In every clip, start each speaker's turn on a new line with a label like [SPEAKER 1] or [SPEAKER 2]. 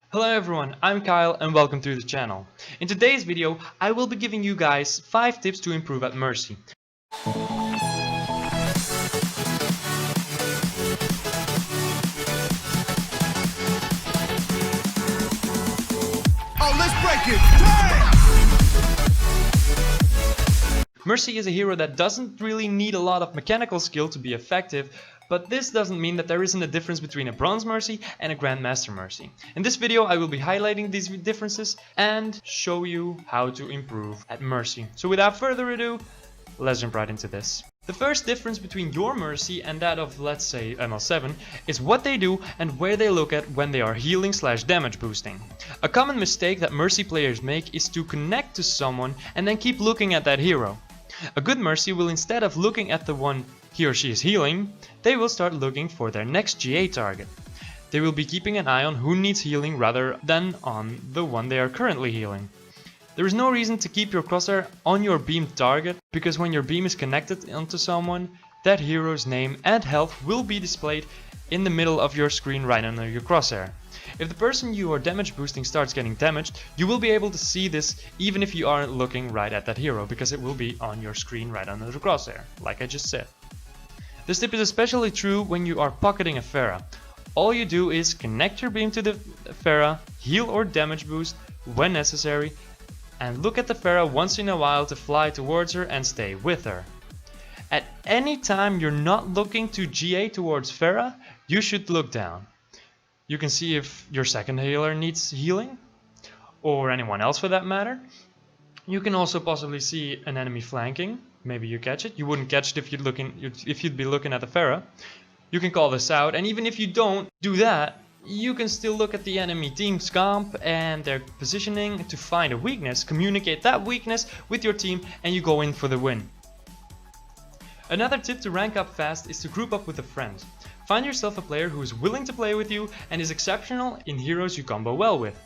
[SPEAKER 1] Hello everyone, I'm Kyle and welcome to the channel. In today's video, I will be giving you guys 5 tips to improve at Mercy.
[SPEAKER 2] Oh, let's break it! Damn!
[SPEAKER 1] Mercy is a hero that doesn't really need a lot of mechanical skill to be effective, but this doesn't mean that there isn't a difference between a Bronze Mercy and a Grandmaster Mercy. In this video I will be highlighting these differences and show you how to improve at Mercy. So without further ado, let's jump right into this. The first difference between your Mercy and that of, let's say, ML7 is what they do and where they look at when they are healing / damage boosting. A common mistake that Mercy players make is to connect to someone and then keep looking at that hero. A good Mercy will, instead of looking at the one he or she is healing, they will start looking for their next GA target. They will be keeping an eye on who needs healing rather than on the one they are currently healing. There is no reason to keep your crosshair on your beam target, because when your beam is connected onto someone, that hero's name and health will be displayed in the middle of your screen right under your crosshair. If the person you are damage boosting starts getting damaged, you will be able to see this even if you aren't looking right at that hero, because it will be on your screen right under the crosshair, like I just said. This tip is especially true when you are pocketing a Pharah. All you do is connect your beam to the Pharah, heal or damage boost when necessary, and look at the Pharah once in a while to fly towards her and stay with her. At any time you're not looking to GA towards Pharah, you should look down. You can see if your second healer needs healing, or anyone else for that matter. You can also possibly see an enemy flanking. Maybe you catch it. You wouldn't catch it if you'd be looking at the Pharah. You can call this out, and even if you don't do that, you can still look at the enemy team's comp and their positioning to find a weakness, communicate that weakness with your team, and you go in for the win. Another tip to rank up fast is to group up with a friend. Find yourself a player who is willing to play with you and is exceptional in heroes you combo well with.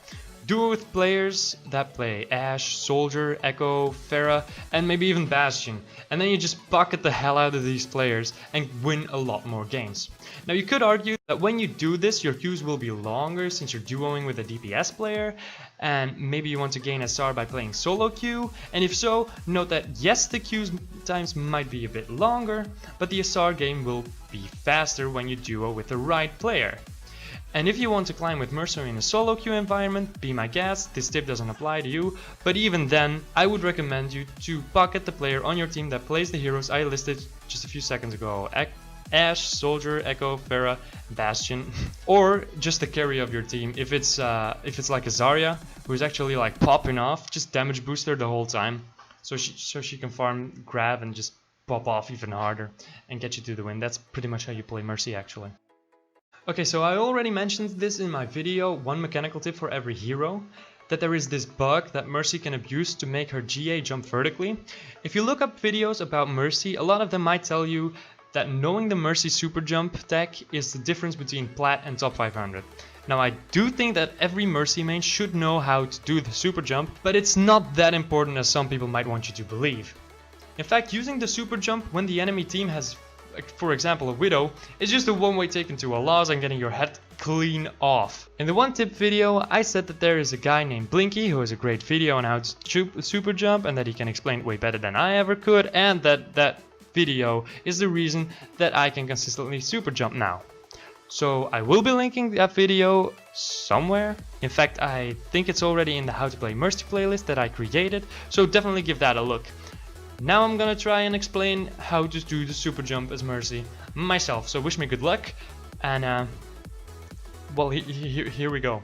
[SPEAKER 1] Do it with players that play Ashe, Soldier, Echo, Pharah, and maybe even Bastion, and then you just bucket the hell out of these players and win a lot more games. Now you could argue that when you do this, your queues will be longer since you're duoing with a DPS player, and maybe you want to gain SR by playing solo queue, and if so, note that yes, the queues times might be a bit longer, but the SR game will be faster when you duo with the right player. And if you want to climb with Mercy in a solo queue environment, be my guest, this tip doesn't apply to you, but even then, I would recommend you to pocket the player on your team that plays the heroes I listed just a few seconds ago. Ashe, Soldier, Echo, Pharah, Bastion, or just the carry of your team. If it's like a Zarya, who's actually like popping off, just damage booster the whole time, so she can farm, grab, and just pop off even harder and get you to the win. That's pretty much how you play Mercy actually. Okay, so I already mentioned this in my video, one mechanical tip for every hero, that there is this bug that Mercy can abuse to make her GA jump vertically. If you look up videos about Mercy, a lot of them might tell you that knowing the Mercy Superjump tech is the difference between Plat and top 500. Now I do think that every Mercy main should know how to do the Superjump, but it's not that important as some people might want you to believe. In fact, using the Superjump when the enemy team has, for example, a Widow, is just a one-way ticket to a loss and getting your head clean off. In the one tip video, I said that there is a guy named Blinky who has a great video on how to super jump and that he can explain it way better than I ever could, and that video is the reason that I can consistently super jump now. So I will be linking that video somewhere. In fact, I think it's already in the How to Play Mercy playlist that I created, so definitely give that a look. Now I'm gonna try and explain how to do the super jump as Mercy myself, so wish me good luck, and well, here we go.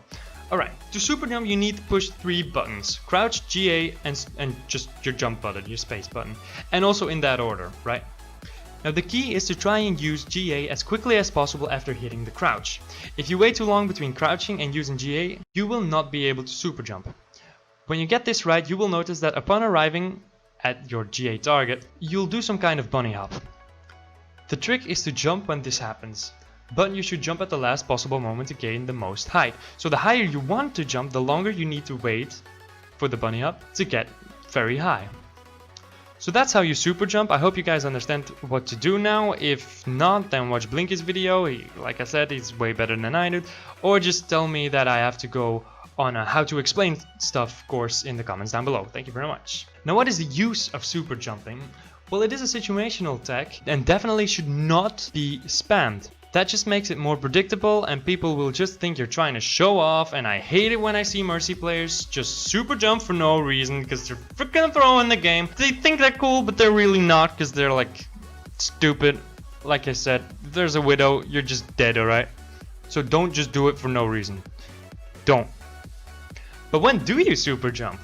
[SPEAKER 1] Alright, to super jump you need to push 3 buttons: crouch, GA, and just your jump button, your space button, and also in that order, right? Now the key is to try and use GA as quickly as possible after hitting the crouch. If you wait too long between crouching and using GA, you will not be able to super jump. When you get this right, you will notice that upon arriving at your GA target, you'll do some kind of bunny hop. The trick is to jump when this happens, but you should jump at the last possible moment to gain the most height. So the higher you want to jump, the longer you need to wait for the bunny hop to get very high. So that's how you super jump. I hope you guys understand what to do now. If not, then watch Blinky's video. Like I said, he's way better than I did. Or just tell me that I have to go on a how to explain stuff course in the comments down below. Thank you very much. Now, what is the use of super jumping? Well, it is a situational tech and definitely should not be spammed. That just makes it more predictable and people will just think you're trying to show off, and I hate it when I see Mercy players just super jump for no reason because they're freaking throwing the game. They think they're cool, but they're really not because they're like stupid. Like I said, if there's a Widow, you're just dead, alright? So don't just do it for no reason. Don't. But when do you super jump?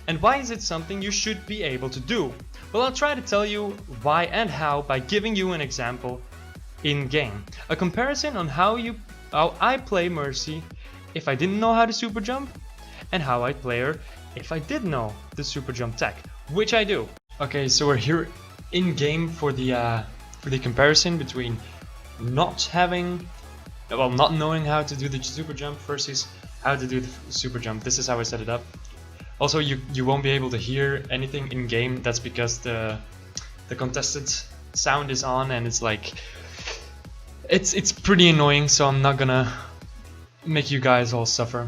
[SPEAKER 1] And why is it something you should be able to do? Well, I'll try to tell you why and how by giving you an example in game. A comparison on how I play Mercy if I didn't know how to super jump, and how I'd play her if I did know the super jump tech, which I do. Okay, so we're here in game for the comparison between not knowing how to do the super jump versus how to do the super jump. This is how I set it up. Also, you won't be able to hear anything in game. That's because the contested sound is on, and it's like it's pretty annoying. So I'm not gonna make you guys all suffer.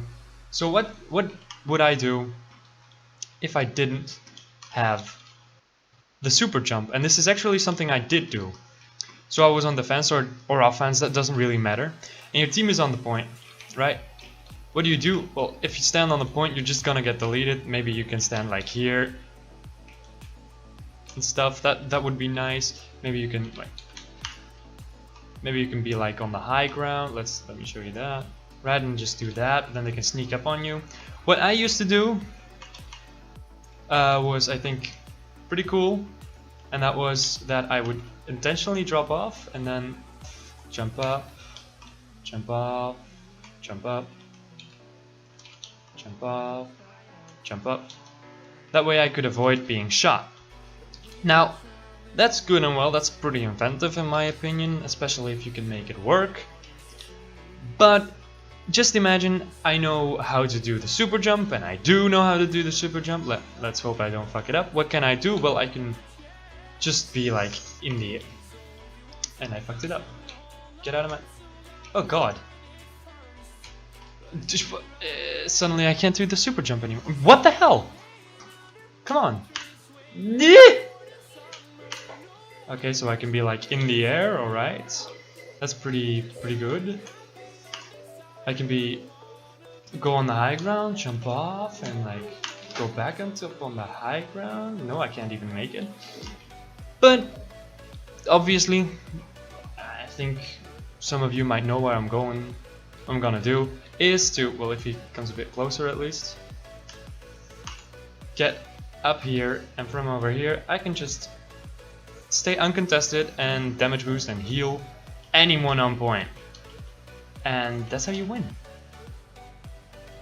[SPEAKER 1] So what would I do if I didn't have the super jump? And this is actually something I did do. So I was on defense or offense, that doesn't really matter. And your team is on the point, right? What do you do? Well, if you stand on the point, you're just gonna get deleted. Maybe you can stand like here and stuff. That would be nice. Maybe you can be like on the high ground. Let me show you that. Rather than just do that, then they can sneak up on you. What I used to do was, I think, pretty cool, and that was that I would intentionally drop off and then jump up, jump off, jump up, jump off, jump up. That way I could avoid being shot. Now, that's good and well, that's pretty inventive in my opinion, especially if you can make it work. But just imagine I know how to do the super jump, and I do know how to do the super jump. Let's hope I don't fuck it up. What can I do? Well, I can just be like in the air. And I fucked it up. Get out of my... Oh god. Suddenly I can't do the super jump anymore. What the hell? Come on. Okay, so I can be like in the air, alright. That's pretty good. I can go on the high ground, jump off, and like go back on the high ground. No, I can't even make it. But obviously, I think some of you might know where I'm going. What I'm gonna do is to, well, if he comes a bit closer at least, get up here, and from over here I can just stay uncontested and damage boost and heal anyone on point. And that's how you win.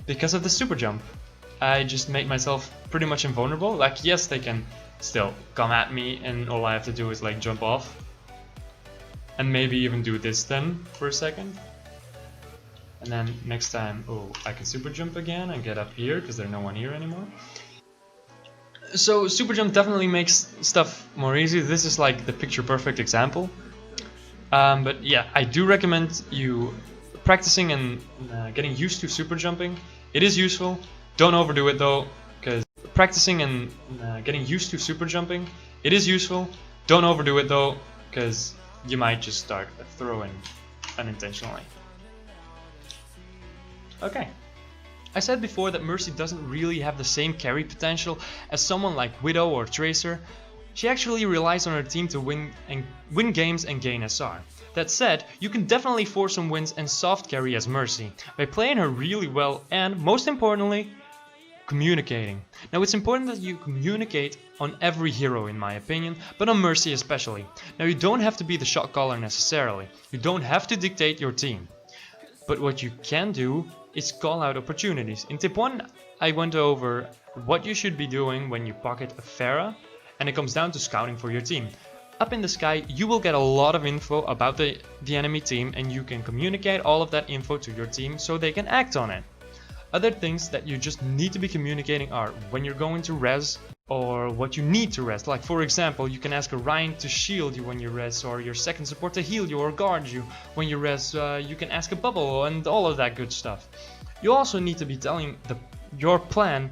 [SPEAKER 1] Because of the super jump. I just make myself pretty much invulnerable. Like, yes, they can still come at me, and all I have to do is like jump off. And maybe even do this then for a second. And then next time, oh, I can super jump again and get up here because there's no one here anymore. So super jump definitely makes stuff more easy. This is like the picture perfect example. But yeah, I do recommend you practicing and getting used to super jumping. It is useful. Don't overdo it though, because practicing and getting used to super jumping. It is useful. Don't overdo it though, because you might just start throwing unintentionally. Okay. I said before that Mercy doesn't really have the same carry potential as someone like Widow or Tracer. She actually relies on her team to win games and gain SR. That said, you can definitely force some wins and soft carry as Mercy by playing her really well and, most importantly, communicating. Now, it's important that you communicate on every hero in my opinion, but on Mercy especially. Now, you don't have to be the shot caller necessarily. You don't have to dictate your team. But what you can do is call out opportunities. In tip 1, I went over what you should be doing when you pocket a Pharah, and it comes down to scouting for your team. Up in the sky, you will get a lot of info about the enemy team, and you can communicate all of that info to your team so they can act on it. Other things that you just need to be communicating are when you're going to res or what you need to res. Like for example, you can ask a Ryan to shield you when you res, or your second support to heal you or guard you when you res. You can ask a bubble and all of that good stuff. You also need to be telling your plan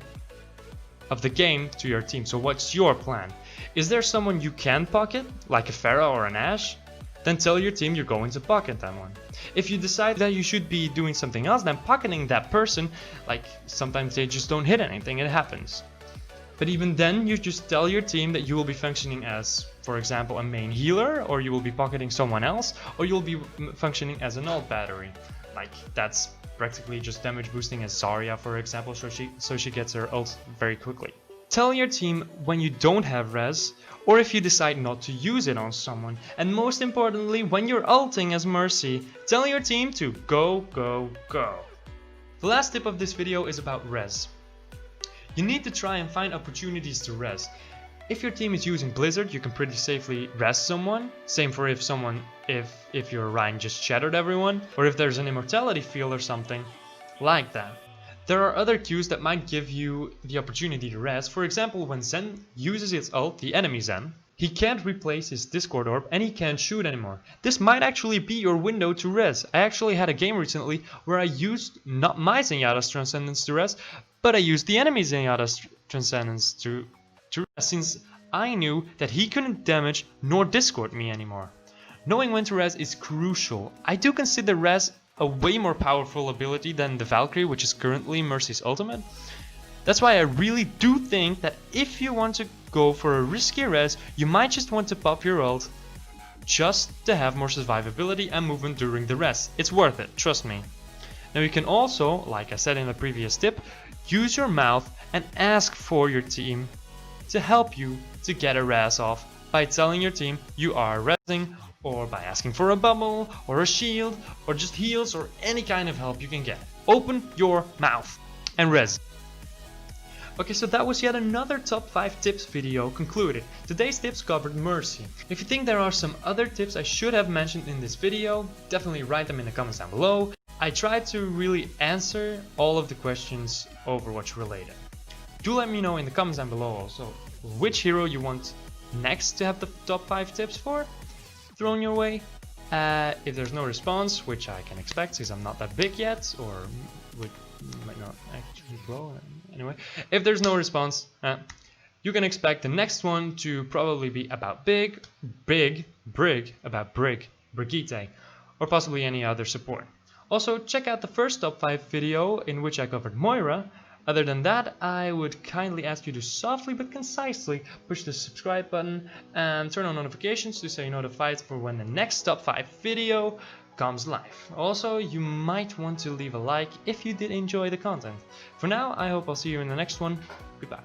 [SPEAKER 1] of the game to your team. So what's your plan? Is there someone you can pocket, like a Pharah or an Ashe? Then tell your team you're going to pocket that one. If you decide that you should be doing something else, then pocketing that person, like sometimes they just don't hit anything, it happens. But even then, you just tell your team that you will be functioning as, for example, a main healer, or you will be pocketing someone else, or you'll be functioning as an ult battery. Like that's practically just damage boosting as Zarya, for example, so she gets her ult very quickly. Tell your team when you don't have res, or if you decide not to use it on someone. And most importantly, when you're ulting as Mercy, tell your team to go, go, go. The last tip of this video is about res. You need to try and find opportunities to res. If your team is using Blizzard, you can pretty safely res someone. Same for if your Ryan just shattered everyone, or if there's an immortality field or something like that. There are other queues that might give you the opportunity to res. For example, when Zen uses his ult, the enemy Zen, he can't replace his Discord orb and he can't shoot anymore. This might actually be your window to res. I actually had a game recently where I used not my Zenyatta's Transcendence to res, but I used the enemy Zenyatta's Transcendence to res, since I knew that he couldn't damage nor Discord me anymore. Knowing when to res is crucial. I do consider res a way more powerful ability than the Valkyrie, which is currently Mercy's ultimate. That's why I really do think that if you want to go for a risky res, you might just want to pop your ult just to have more survivability and movement during the res. It's worth it, trust me. Now you can also, like I said in the previous tip, use your mouth and ask for your team to help you to get a res off by telling your team you are resing, or by asking for a bubble, or a shield, or just heals, or any kind of help you can get. Open your mouth and res. Okay, so that was yet another top 5 tips video concluded. Today's tips covered Mercy. If you think there are some other tips I should have mentioned in this video, definitely write them in the comments down below. I tried to really answer all of the questions Overwatch related. Do let me know in the comments down below also which hero you want next to have the top 5 tips for thrown your way. If there's no response, which I can expect since I'm not that big yet, or might not actually grow. Anyway, if there's no response, you can expect the next one to probably be about Brigitte, or possibly any other support. Also, check out the first top 5 video in which I covered Moira. Other than that, I would kindly ask you to softly but concisely push the subscribe button and turn on notifications to stay notified for when the next top 5 video comes live. Also, you might want to leave a like if you did enjoy the content. For now, I hope I'll see you in the next one. Goodbye.